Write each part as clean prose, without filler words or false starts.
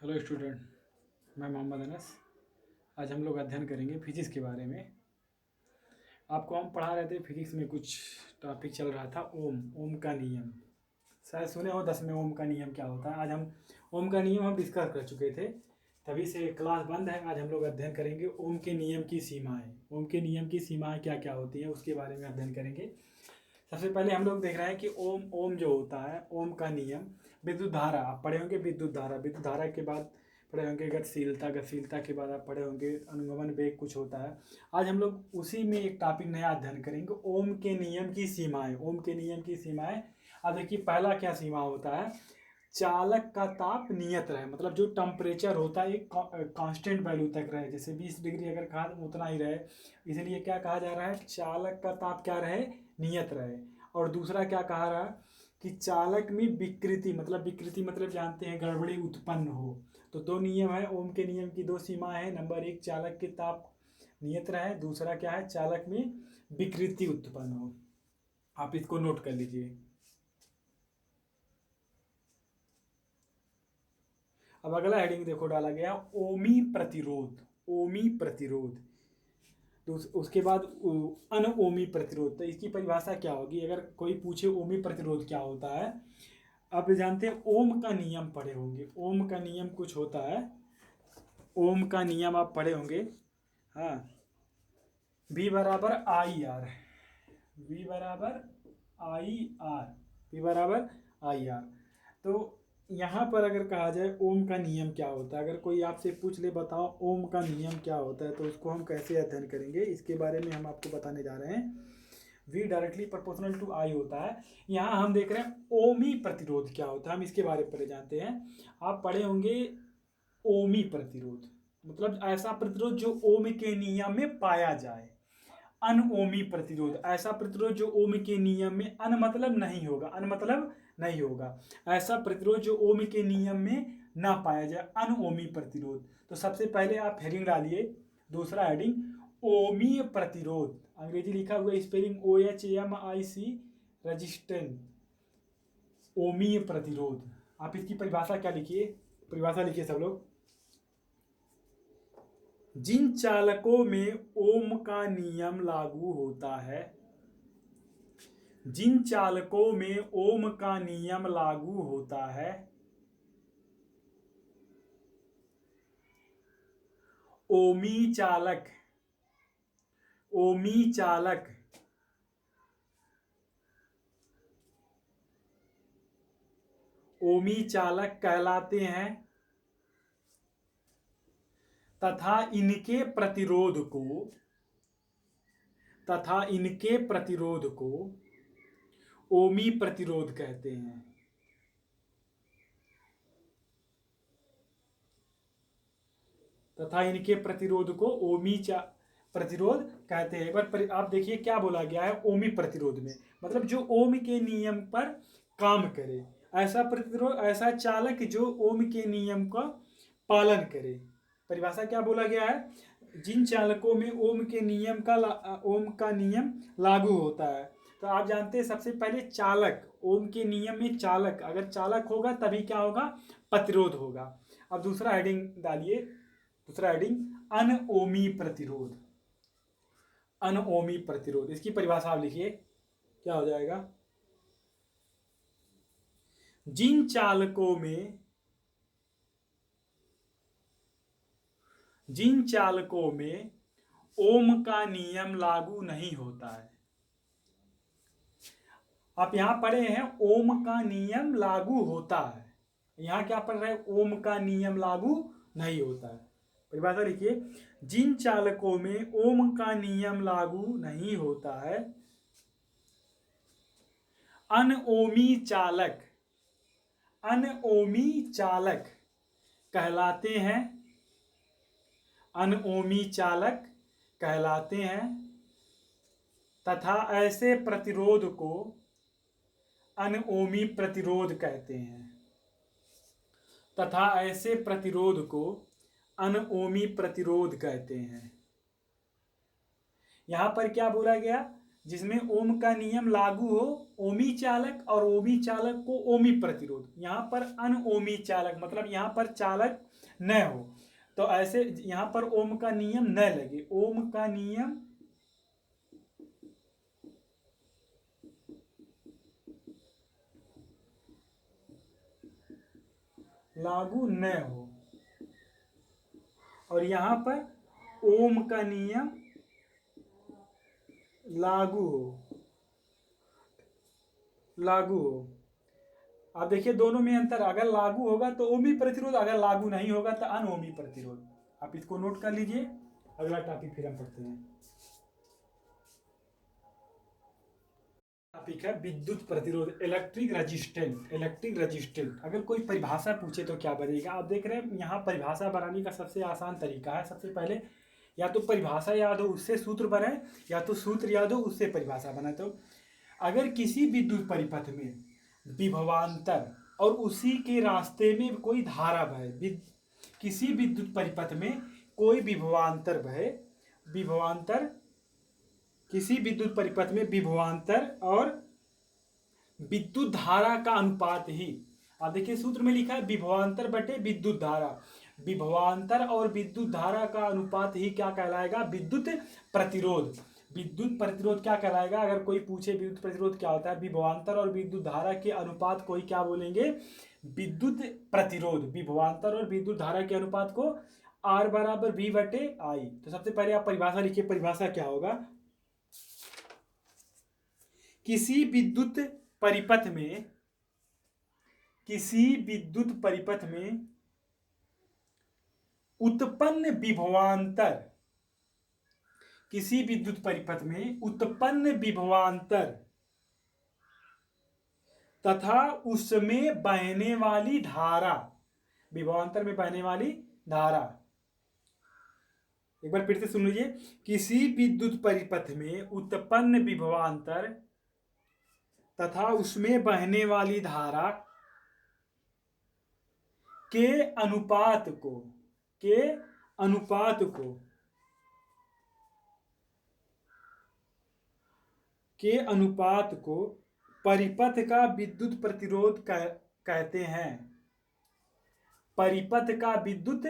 Hello student, मैं मोहम्मद अनस। आज हम लोग अध्ययन करेंगे फिजिक्स के बारे में। आपको हम पढ़ा रहे थे, फिजिक्स में कुछ टॉपिक चल रहा था ओम का नियम। शायद सुने हो 10 में ओम का नियम क्या होता है। आज हम ओम का नियम हम डिस्कस कर चुके थे, तभी से क्लास बंद है। आज हम लोग अध्ययन करेंगे ओम के नियम की सीमाएँ। ओम के नियम की सीमाएँ क्या क्या होती हैं उसके बारे में अध्ययन करेंगे। सबसे पहले हम लोग देख रहे हैं कि ओम ओम जो होता है, ओम का नियम। विद्युत धारा आप पढ़े होंगे, विद्युत धारा के बाद पढ़े होंगे गतिशीलता के बाद आप पढ़े होंगे अनुगमन वेग कुछ होता है। आज हम लोग उसी में एक टॉपिक नया अध्ययन करेंगे, ओम के नियम की सीमाएं। ओम के नियम की सीमाएं। अब देखिए पहला क्या सीमा होता है, चालक का ताप नियत रहे, मतलब जो टेम्परेचर होता है एक कांस्टेंट वैल्यू तक रहे, जैसे 20 डिग्री अगर कहा तो उतना ही रहे। इसलिए क्या कहा जा रहा है, चालक का ताप क्या रहे, नियत रहे। और दूसरा क्या कहा रहा है कि चालक में विकृति मतलब जानते हैं गड़बड़ी उत्पन्न हो। तो दो नियम है, ओम के नियम की दो सीमा है। नंबर एक, चालक के ताप नियत रहे। दूसरा क्या है, चालक में विकृति उत्पन्न हो। आप इसको नोट कर लीजिए। अब अगला हेडिंग देखो डाला गया, ओमी प्रतिरोध। ओमी प्रतिरोध। तो उसके बाद अनओमी प्रतिरोध। तो इसकी परिभाषा क्या होगी अगर कोई पूछे ओमी प्रतिरोध क्या होता है। आप जानते हैं ओम का नियम पढ़े होंगे, ओम का नियम कुछ होता है। ओम का नियम आप पढ़े होंगे। हाँ, V बराबर आई आर, V बराबर आई आर, V बराबर आई आर। तो यहाँ पर अगर कहा जाए ओम का नियम क्या होता है, अगर कोई आपसे पूछ ले बताओ ओम का नियम क्या होता है, तो उसको हम कैसे अध्ययन करेंगे इसके बारे में हम आपको बताने जा रहे हैं। V डायरेक्टली प्रोपोर्शनल टू आई होता है। यहाँ हम देख रहे हैं ओमी प्रतिरोध क्या होता है, हम इसके बारे में पढ़े जानते हैं। आप पढ़े होंगे ओमी प्रतिरोध मतलब ऐसा प्रतिरोध जो ओम के नियम में पाया जाए। अनओमी प्रतिरोध, ऐसा प्रतिरोध जो ओम के नियम में अन मतलब नहीं होगा, अन मतलब नहीं होगा, ऐसा प्रतिरोध जो ओम के नियम में ना पाया जाए, अनओमी प्रतिरोध। तो सबसे पहले आप हेडिंग डालिए, दूसरा हेडिंग ओमीय प्रतिरोध। अंग्रेजी लिखा हुआ स्पेलिंग OHMIC, रजिस्टेंस, ओमीय प्रतिरोध। आप इसकी परिभाषा क्या लिखिए, परिभाषा लिखिए सब लोग। जिन चालकों में ओम का नियम लागू होता है, जिन चालकों में ओम का नियम लागू होता है, ओमी चालक, ओमी चालक, ओमी चालक कहलाते हैं तथा इनके प्रतिरोध को, तथा इनके प्रतिरोध को ओमी प्रतिरोध कहते हैं। तथा इनके प्रतिरोध को ओमी प्रतिरोध कहते हैं। पर आप देखिए क्या बोला गया है ओमी प्रतिरोध में, मतलब जो ओम के नियम पर काम करे, ऐसा प्रतिरोध, ऐसा चालक जो ओम के नियम का पालन करे। परिभाषा क्या बोला गया है, जिन चालकों में ओम के नियम का ओम का नियम लागू होता है। तो आप जानते हैं सबसे पहले चालक, ओम के नियम में चालक, अगर चालक होगा तभी क्या होगा, प्रतिरोध होगा। अब दूसरा हेडिंग डालिए, दूसरा हेडिंग अनओमी प्रतिरोध। अनओमी प्रतिरोध, इसकी परिभाषा आप लिखिए, क्या हो जाएगा, जिन चालकों में, जिन चालकों में ओम का नियम लागू नहीं होता है। आप यहां पढ़े हैं ओम का नियम लागू होता है, यहां क्या पढ़ रहे हैं, ओम का नियम लागू नहीं होता है। परिभाषा लिखिए, जिन चालकों में ओम का नियम लागू नहीं होता है, अनओमी चालक, अनओमी चालक कहलाते हैं, अनओमी चालक कहलाते हैं तथा ऐसे प्रतिरोध को अनओमी प्रतिरोध कहते हैं, तथा ऐसे प्रतिरोध को अनओमी प्रतिरोध कहते हैं। यहां पर क्या बोला गया, जिसमें ओम का नियम लागू हो, ओमी चालक और ओमी चालक को ओमी प्रतिरोध। यहाँ पर अनओमी चालक मतलब यहाँ पर चालक न हो, तो ऐसे यहाँ पर ओम का नियम न लगे, ओम का नियम लागू न हो, और यहाँ पर ओम का नियम लागू हो। आप देखिए दोनों में अंतर, अगर लागू होगा तो ओमी प्रतिरोध, अगर लागू नहीं होगा तो अनओमी प्रतिरोध। आप इसको नोट कर लीजिए। अगला टॉपिक फिर हम पढ़ते हैं। टॉपिक है विद्युत प्रतिरोध, इलेक्ट्रिक रेजिस्टेंट। इलेक्ट्रिक रेजिस्टेंट अगर कोई परिभाषा पूछे तो क्या बनेगा? आप देख रहे हैं यहाँ परिभाषा बनाने का सबसे आसान तरीका है, सबसे पहले या तो परिभाषा याद हो उससे सूत्र बनाए, या तो सूत्र याद हो उससे परिभाषा बनाए। तो अगर किसी विद्युत परिपथ में विभवांतर और उसी के रास्ते में कोई धारा बहे, किसी विद्युत परिपथ में कोई विभवांतर बहे, विभवांतर किसी विद्युत परिपथ में विभवांतर और विद्युत धारा का अनुपात ही, आप देखिए सूत्र में लिखा है विभवांतर बटे विद्युत धारा, विभवांतर और विद्युत धारा का अनुपात ही क्या कहलाएगा? विद्युत प्रतिरोध। विद्युत प्रतिरोध क्या कहलाएगा? अगर कोई पूछे विद्युत प्रतिरोध क्या होता है, विभवांतर और विद्युत धारा के अनुपात को ही क्या बोलेंगे? विद्युत प्रतिरोध। विभवांतर और विद्युत धारा के अनुपात को R बराबर V बटे I। तो सबसे पहले आप परिभाषा लिखिए, परिभाषा क्या होगा? किसी विद्युत परिपथ में, किसी विद्युत परिपथ में उत्पन्न विभवांतर, किसी विद्युत परिपथ में उत्पन्न विभवांतर तथा उसमें बहने वाली धारा, विभवांतर में बहने वाली धारा, एक बार फिर से सुन लीजिए, किसी विद्युत परिपथ में उत्पन्न विभवांतर तथा उसमें बहने वाली धारा के अनुपात को, के अनुपात को, के अनुपात को परिपथ का विद्युत प्रतिरोध कहते हैं, परिपथ का विद्युत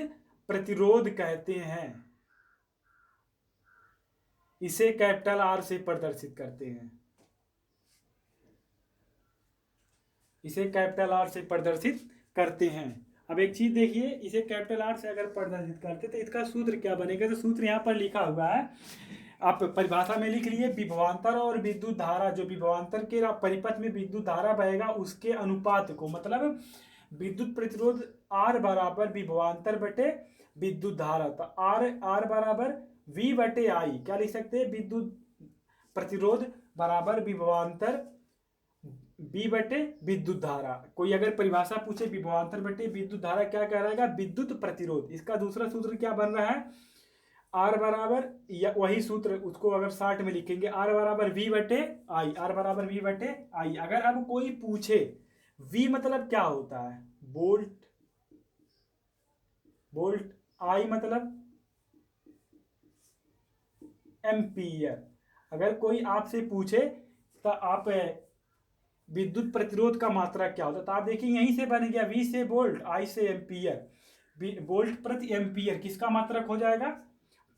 प्रतिरोध कहते हैं। इसे कैपिटल R से प्रदर्शित करते हैं, इसे कैपिटल R से प्रदर्शित करते हैं। अब एक चीज देखिए, इसे कैपिटल R से अगर प्रदर्शित करते तो इसका सूत्र क्या बनेगा? तो सूत्र यहाँ पर लिखा हुआ है, आप परिभाषा में लिख लिए, विभवांतर और विद्युत धारा, जो विभवांतर के परिपथ में विद्युत धारा बहेगा उसके अनुपात को, मतलब विद्युत प्रतिरोध R बराबर विभवांतर बटे विद्युत धारा। तो R बराबर V बटे I, क्या लिख सकते हैं? विद्युत प्रतिरोध बराबर विभवांतर B बटे विद्युत धारा। कोई अगर परिभाषा पूछे विभवांतर बटे विद्युत धारा क्या कह रहेगा? विद्युत प्रतिरोध। इसका दूसरा सूत्र क्या बन रहा है? R बराबर, या वही सूत्र उसको अगर शॉर्ट में लिखेंगे, R बराबर V बटे I, R बराबर V बटे I। अगर अब कोई पूछे V मतलब क्या होता है? वोल्ट, वोल्ट, I मतलब एम्पियर। अगर कोई आपसे पूछे तो आप विद्युत प्रतिरोध का मात्रा क्या होता है, तो आप देखिए यहीं से बन गया, V से वोल्ट, I से एम्पियर। वोल्ट प्रति एम्पियर किसका मात्रक हो जाएगा?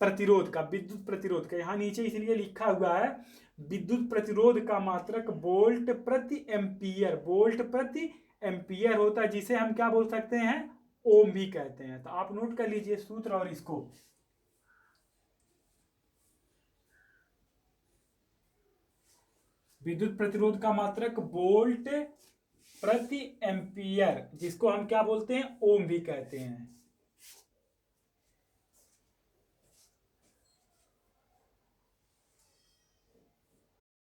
प्रतिरोध का, विद्युत प्रतिरोध का। यहाँ नीचे इसलिए लिखा हुआ है विद्युत प्रतिरोध का मात्रक वोल्ट प्रति एम्पियर, वोल्ट प्रति एम्पियर होता है, जिसे हम क्या बोल सकते हैं? ओम भी कहते हैं। तो आप नोट कर लीजिए सूत्र और इसको, विद्युत प्रतिरोध का मात्रक वोल्ट प्रति एम्पियर, जिसको हम क्या बोलते हैं? ओम भी कहते हैं।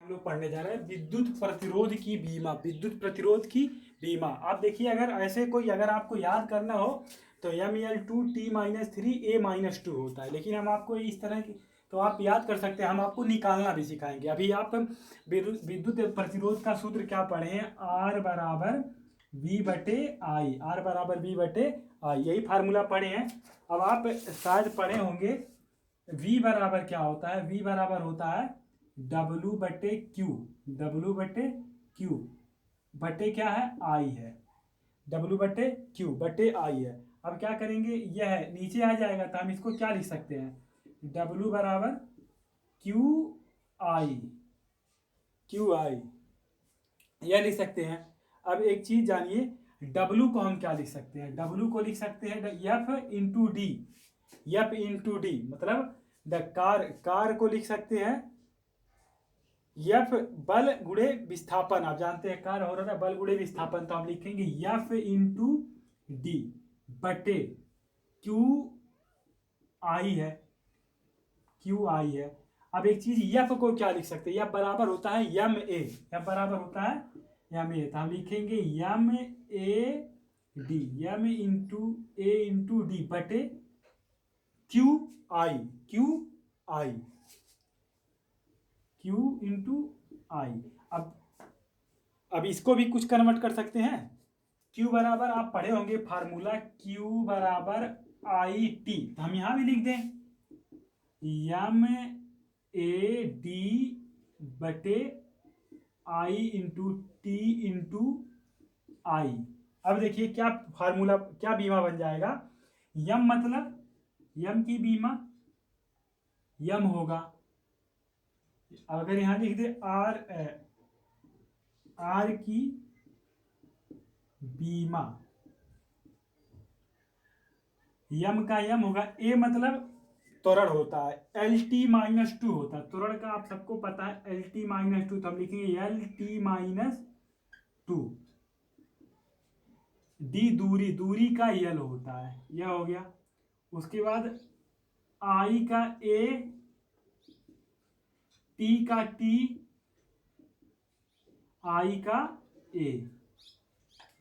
हम लोग पढ़ने जा रहे हैं विद्युत प्रतिरोध की बीमा, विद्युत प्रतिरोध की बीमा। आप देखिए अगर ऐसे कोई, अगर आपको याद करना हो तो ML2T-3A-2 होता है, लेकिन हम आपको इस तरह की, तो आप याद कर सकते हैं, हम आपको निकालना भी सिखाएंगे। अभी आप विद्युत प्रतिरोध का सूत्र क्या पढ़े हैं? R बराबर V बटे I, R बराबर V बटे I, यही फार्मूला पढ़े हैं। अब आप शायद पढ़े होंगे V बराबर क्या होता है? V बराबर होता है डब्लू बटे क्यू, डब्लू बटे क्यू बटे क्या है, आई है, डब्लू बटे क्यू बटे आई है। अब क्या करेंगे, यह है नीचे आ जाएगा तो हम इसको क्या लिख सकते हैं, डब्लू बराबर क्यू आई, क्यू आई यह लिख सकते हैं। अब एक चीज जानिए, डब्लू को हम क्या लिख सकते हैं, डब्लू को लिख सकते हैं F into D, F into D मतलब द कार को लिख सकते हैं एफ बल गुणे विस्थापन, आप जानते हैं कार हो रहा था बल गुणे विस्थापन, तो हम लिखेंगे एफ इंटू डी बटे क्यू आई है, क्यू आई है। अब एक चीज एफ को क्या लिख सकते हैं, एफ बराबर होता है एम ए, एफ बराबर होता है एम ए, तो हम लिखेंगे M A D, M into D बटे Q I, Q I, Q into I. अब इसको भी कुछ कन्वर्ट कर सकते हैं, क्यू बराबर आप पढ़े होंगे फार्मूला, क्यू बराबर आई टी, तो हम यहां भी लिख दें एम ए डी बटे आई इंटू टी इंटू आई। अब देखिए क्या फार्मूला, क्या बीमा बन जाएगा, यम मतलब यम की बीमा यम होगा, अगर यहां लिख दे आर की बीमा, यम का यम होगा, ए मतलब त्वरण होता है, एल टी माइनस टू होता है, त्वरण का आप सबको पता है एल टी माइनस टू, तो हम लिखेंगे L T minus two, D दूरी, दूरी का यल होता है, यह हो गया। उसके बाद आई का ए, टी का टी, आई का ए,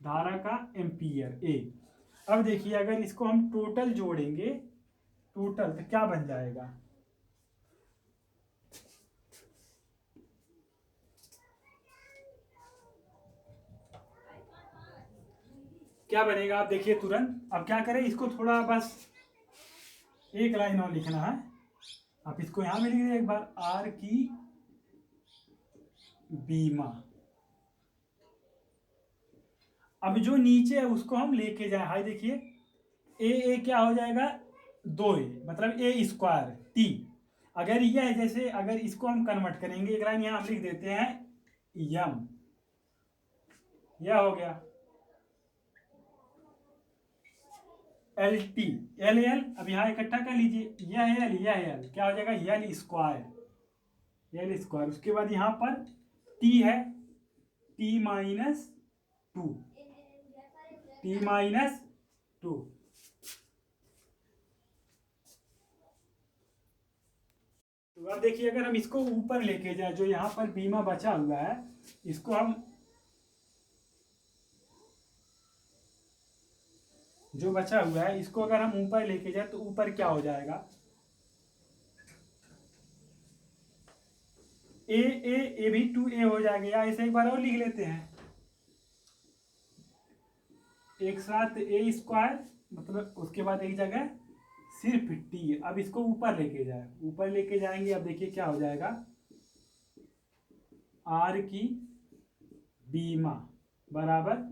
धारा का एम्पियर ए। अब देखिए अगर इसको हम टोटल जोड़ेंगे, टोटल तो क्या बन जाएगा, क्या बनेगा आप देखिए तुरंत। अब क्या करें, इसको थोड़ा बस एक लाइन और लिखना है, आप इसको यहां में लिख दीजिए एक बार, आर की बीमा। अब जो नीचे है उसको हम लेके जाए, हाई देखिए ए क्या हो जाएगा, दो ए मतलब ए स्क्वायर टी, अगर यह है जैसे अगर इसको हम कन्वर्ट करेंगे, एक लाइन यहां हम लिख देते हैं यम, यह हो गया एल टी, एल एल अब यहां इकट्ठा कर लीजिए, यह एल क्या हो जाएगा, एल स्क्वायर, एल स्क्वायर। उसके बाद यहां पर टी है, T minus two, T minus two. तो अब देखिए अगर हम इसको ऊपर लेके जाए, जो यहां पर बीमा बचा हुआ है इसको हम, जो बचा हुआ है इसको अगर हम ऊपर लेके जाए तो ऊपर क्या हो जाएगा, ए भी टू ए हो जाएगा, या ऐसे एक बार और लिख लेते हैं, एक साथ ए स्क्वायर मतलब उसके बाद एक जगह सिर्फ टी। अब इसको ऊपर लेके जाए, ऊपर लेके जाएंगे, अब देखिए क्या हो जाएगा, आर की बीमा बराबर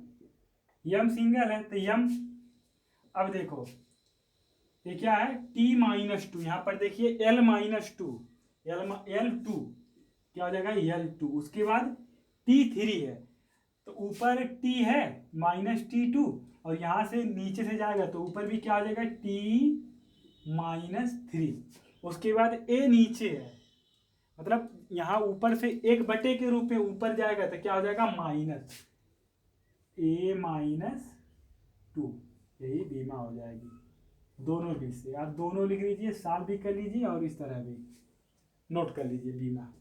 यम सिंगल है तो यम, अब देखो ये क्या है टी माइनस टू, यहां पर देखिए L minus two, L two क्या हो जाएगा एल टू। उसके बाद टी थ्री है तो ऊपर टी है माइनस टी टू, और यहां से नीचे से जाएगा तो ऊपर भी क्या हो जाएगा टी माइनस थ्री। उसके बाद ए नीचे है मतलब यहां ऊपर से एक बटे के रूप में ऊपर जाएगा तो क्या हो जाएगा माइनस ए माइनस टू, यही बीमा हो जाएगी। दोनों भी से आप दोनों लिख लीजिए, साल भी कर लीजिए और इस तरह भी नोट कर लीजिए बीमा।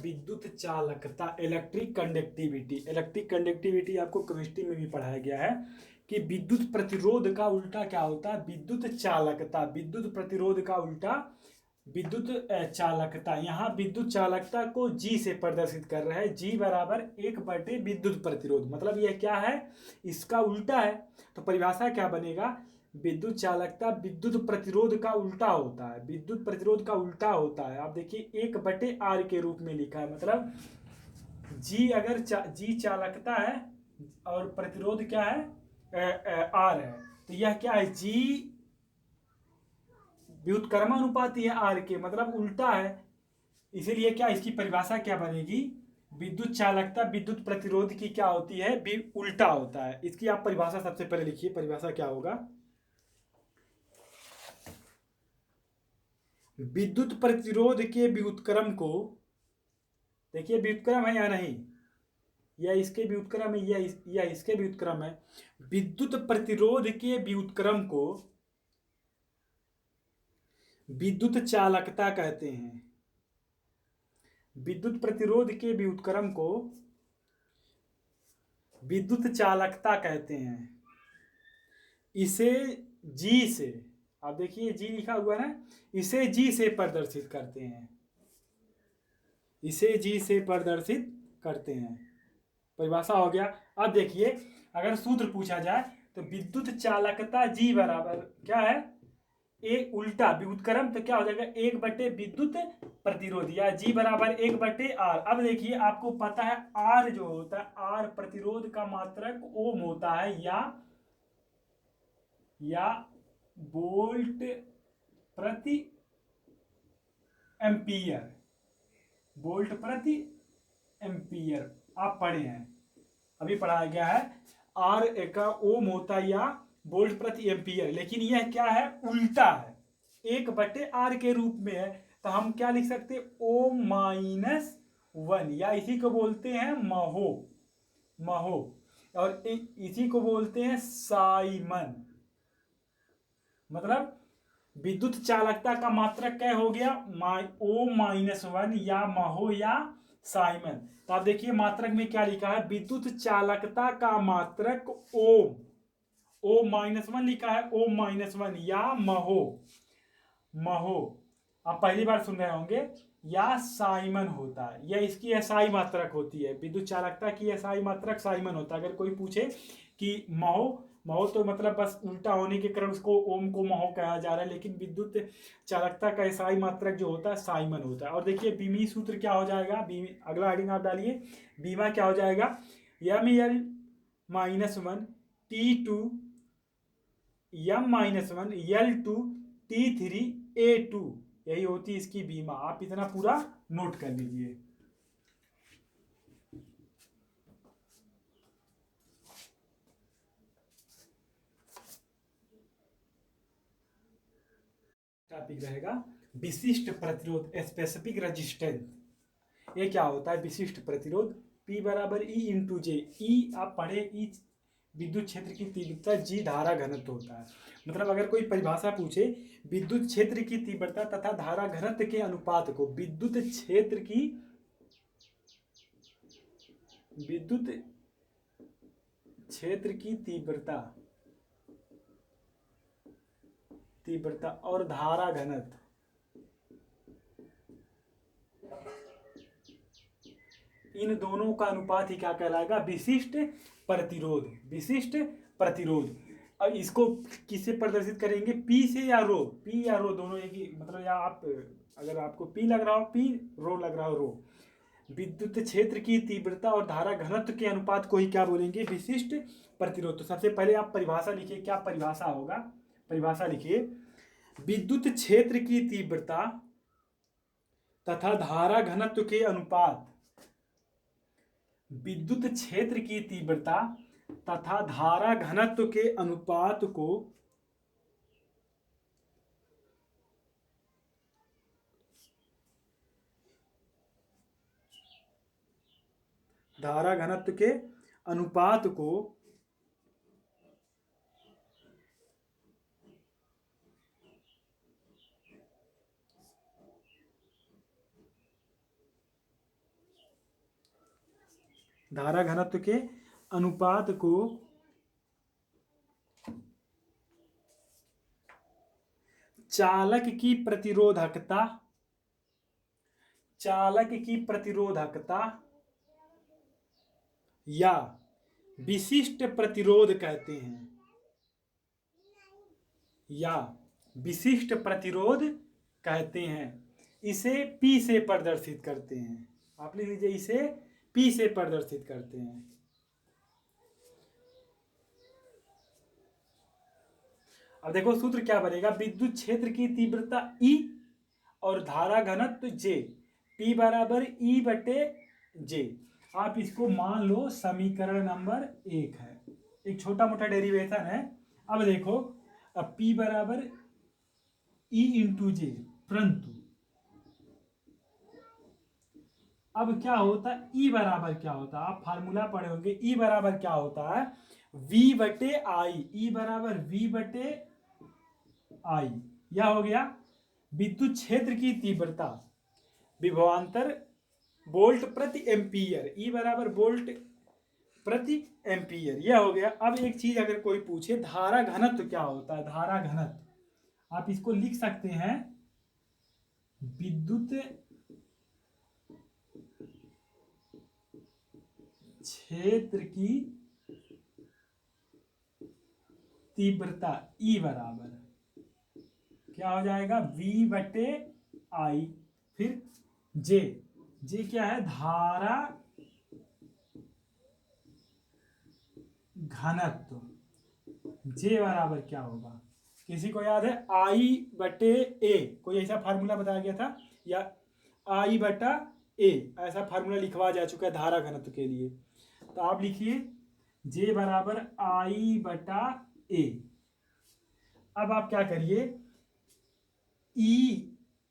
विद्युत चालकता, इलेक्ट्रिक कंडक्टिविटी। इलेक्ट्रिक कंडक्टिविटी आपको केमिस्ट्री में भी पढ़ाया गया है कि विद्युत प्रतिरोध का उल्टा क्या होता है, विद्युत चालकता। विद्युत प्रतिरोध का उल्टा विद्युत चालकता, यहाँ विद्युत चालकता को जी से प्रदर्शित कर रहा है। जी बराबर 1 विद्युत प्रतिरोध, मतलब यह क्या है, इसका उल्टा है। तो परिभाषा क्या बनेगा, विद्युत चालकता विद्युत प्रतिरोध का उल्टा होता है, विद्युत प्रतिरोध का उल्टा होता है। आप देखिए 1/R के रूप में लिखा है, मतलब जी अगर जी चालकता है और प्रतिरोध क्या है, आर है, तो यह क्या है, जी व्युत्क्रमानुपाती है आर के, मतलब उल्टा है। इसीलिए क्या, इसकी परिभाषा क्या बनेगी, विद्युत चालकता विद्युत प्रतिरोध की क्या होती है, भी उल्टा होता है। इसकी आप परिभाषा सबसे पहले लिखिए, परिभाषा क्या होगा, विद्युत प्रतिरोध के व्युत्क्रम को, देखिए व्युत्क्रम है या नहीं, या इसके व्युत्क्रम है या इसके व्युत्क्रम है, विद्युत प्रतिरोध के व्युत्क्रम को विद्युत चालकता कहते हैं। विद्युत प्रतिरोध के व्युत्क्रम को विद्युत चालकता कहते हैं। इसे जी से, आप देखिए जी लिखा हुआ है ना, इसे जी से प्रदर्शित करते हैं, इसे जी से प्रदर्शित करते हैं। परिभाषा हो गया। अब देखिए अगर सूत्र पूछा जाए तो विद्युत चालकता जी बराबर क्या है, एक उल्टा व्युत्क्रम, तो क्या हो जाएगा 1 विद्युत प्रतिरोध, या जी बराबर 1/R। अब देखिए आपको पता है R जो होता है, R प्रतिरोध का मात्रक ओम होता है, या वोल्ट प्रति एम्पियर, वोल्ट प्रति एम्पियर आप पढ़े हैं, अभी पढ़ाया गया है। R का ओम होता है या वोल्ट प्रति एम्पियर, लेकिन यह क्या है, उल्टा है, 1/R के रूप में है। तो हम क्या लिख सकते हैं, O-1, या इसी को बोलते हैं महो, और इसी को बोलते हैं साइमन। मतलब विद्युत चालकता का मात्रक क्या हो गया, O-1, या महो या साइमन। तो आप देखिए मात्रक में क्या लिखा है, विद्युत चालकता का मात्रक ओम, O-1 लिखा है, O-1 या महो आप पहली बार सुन रहे होंगे, या साइमन होता है, यह इसकी एसआई मात्रक होती है, विद्युत चालकता की एसआई मात्रक साइमन होता है। अगर कोई पूछे कि महो तो मतलब बस उल्टा होने के कारण उसको ओम को महो कहा जा रहा है, लेकिन विद्युत चालकता का एसआई मात्रक जो होता है साइमन होता है। और देखिए बीमी सूत्र क्या हो जाएगा, बीमी अगला हेडिंग आप डालिए, बीमा क्या हो जाएगा, M-L-1 T2 M-1 L2 T3 A2, यही होती है इसकी बीमा। आप इतना पूरा नोट कर लीजिए। टॉपिक रहेगा विशिष्ट प्रतिरोध, स्पेसिफिक रेजिस्टेंस। ये क्या होता है, विशिष्ट प्रतिरोध, P बराबर E इंटू जे। ई आप पढ़े, ई विद्युत क्षेत्र की तीव्रता, जी धारा घनत्व होता है। मतलब अगर कोई परिभाषा पूछे, विद्युत क्षेत्र की तीव्रता तथा धारा घनत्व के अनुपात को विद्युत क्षेत्र की तीव्रता और धारा घनत्व, इन दोनों का अनुपात ही क्या कहलाएगा, विशिष्ट प्रतिरोध। अब इसको किससे प्रदर्शित करेंगे, पी से या रो, पी या रो दोनों एक ही, मतलब या आप अगर आपको पी लग रहा हो पी, रो लग रहा हो रो। विद्युत क्षेत्र की तीव्रता और धारा घनत्व के अनुपात को ही क्या बोलेंगे, विशिष्ट प्रतिरोध। तो सबसे पहले आप परिभाषा लिखिए, क्या परिभाषा होगा, परिभाषा लिखिए, विद्युत क्षेत्र की तीव्रता तथा धारा घनत्व के अनुपात, विद्युत क्षेत्र की तीव्रता तथा धारा घनत्व के अनुपात को धारा घनत्व के अनुपात को चालक की प्रतिरोधकता चालक की प्रतिरोधकता या विशिष्ट प्रतिरोध कहते हैं, या विशिष्ट प्रतिरोध कहते हैं। इसे P से प्रदर्शित करते हैं। आप लिख लीजिए, इसे P से प्रदर्शित करते हैं। अब देखो सूत्र क्या बनेगा, विद्युत क्षेत्र की तीव्रता E और धारा घनत्व J, P बराबर E बटे J। आप इसको मान लो समीकरण नंबर 1 है, एक छोटा मोटा डेरिवेशन है। अब देखो, अब P बराबर E इंटू J, परंतु अब क्या होता है, E बराबर क्या होता है, आप फार्मूला पढ़े होंगे। E बराबर क्या होता है, V बटे आई। E बराबर V बटे आई। यह हो गया विद्युत क्षेत्र की तीव्रता विभवांतर वोल्ट प्रति एम्पीयर। E बराबर वोल्ट प्रति एम्पीयर, यह हो गया। अब एक चीज अगर कोई पूछे, धारा घनत्व क्या होता है, धारा घनत्व आप इसको लिख सकते हैं, विद्युत क्षेत्र की तीव्रता E बराबर क्या हो जाएगा, V बटे आई, फिर J क्या है, धारा घनत्व। J बराबर क्या होगा, किसी को याद है, I बटे A, कोई ऐसा फार्मूला बताया गया था, या I बटा A, ऐसा फार्मूला लिखवा जा चुका है धारा घनत्व के लिए। तो आप लिखिए J बराबर I बटा A। अब आप क्या करिए, E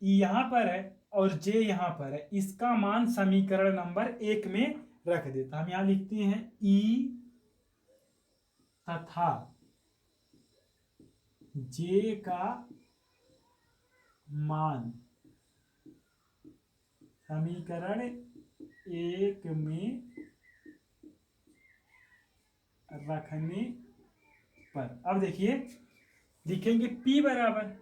यहाँ पर है और J यहाँ पर है, इसका मान समीकरण नंबर 1 में रख देता। हम यहाँ लिखते हैं E तथा J का मान समीकरण 1 में रखने पर, अब देखिए लिखेंगे P बराबर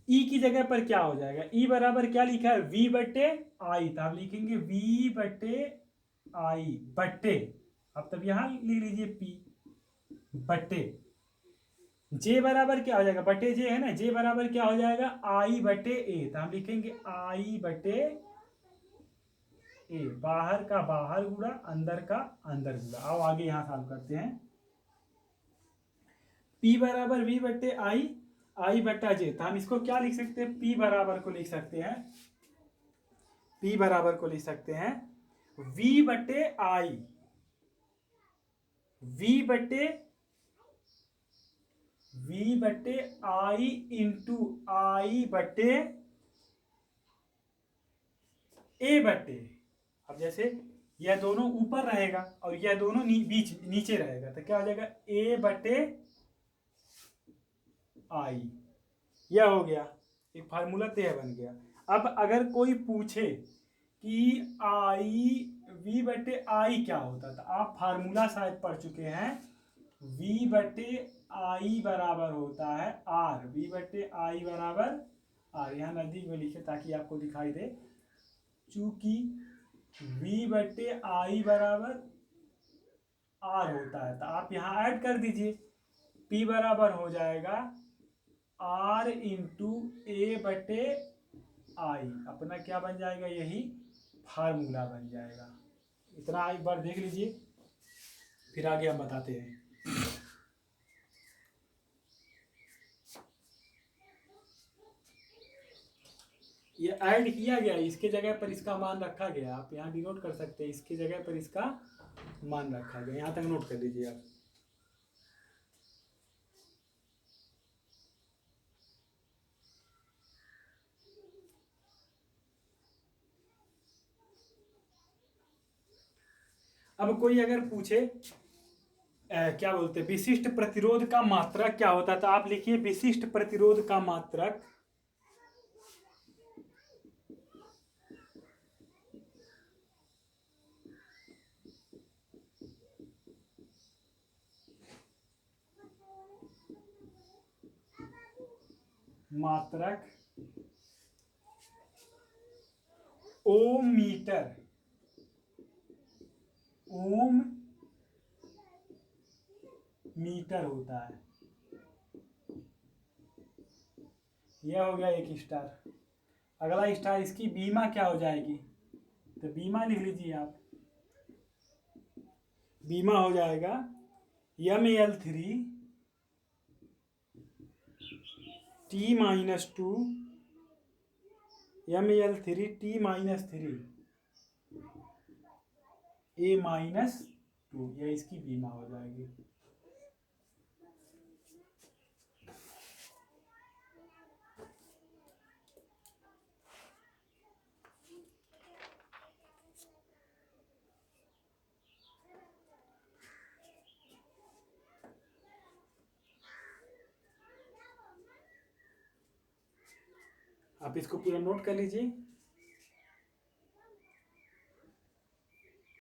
E की जगह पर क्या हो जाएगा, E बराबर क्या लिखा है, V बटे आई, तो आप लिखेंगे V बटे आई बटे, अब तब यहां लिख लीजिए P बटे J बराबर क्या हो जाएगा, बटे J है ना, J बराबर क्या हो जाएगा, I बटे A, तो हम लिखेंगे I बटे A, बाहर का बाहर गुणा अंदर का अंदर गुणा। आओ आगे यहां सॉल्व करते हैं। P बराबर V बटे I बटा J, तो हम इसको क्या लिख सकते हैं, P बराबर को लिख सकते हैं, P बराबर को लिख सकते हैं V बटे I, V बटे I इंटू I बटे A बटे, अब जैसे यह दोनों ऊपर रहेगा और यह दोनों बीच नीचे रहेगा, तो क्या हो जाएगा, A बटे I, यह हो गया, एक फार्मूला तय बन गया। अब अगर कोई पूछे कि V बटे I क्या होता था, आप फार्मूला शायद पढ़ चुके हैं, V बटे I बराबर होता है R, V बटे I बराबर R, यहाँ नजदीक में लिखे ताकि आपको दिखाई दे, चूंकि V बटे I बराबर R होता है, तो आप यहाँ ऐड कर दीजिए, P बराबर हो जाएगा R इंटू A बटे I, अपना क्या बन जाएगा, यही फार्मूला बन जाएगा। इतना एक बार देख लीजिए, फिर आगे हम बताते हैं। ये ऐड किया गया, इसके जगह पर इसका मान रखा गया, आप यहाँ भी नोट कर सकते हैं, इसके जगह पर इसका मान रखा गया, यहाँ तक नोट कर लीजिए आप। अब कोई अगर पूछे क्या बोलते हैं, विशिष्ट प्रतिरोध का मात्रक क्या होता है, तो आप लिखिए विशिष्ट प्रतिरोध का मात्रक ओम मीटर, ओम मीटर होता है। यह हो गया एक स्टार। अगला स्टार इसकी बीमा क्या हो जाएगी, तो बीमा लिख लीजिए आप। बीमा हो जाएगा ML3 T-2 ML3 T-3 A-2, यह इसकी बीमा हो जाएगी। आप इसको पूरा नोट कर लीजिए।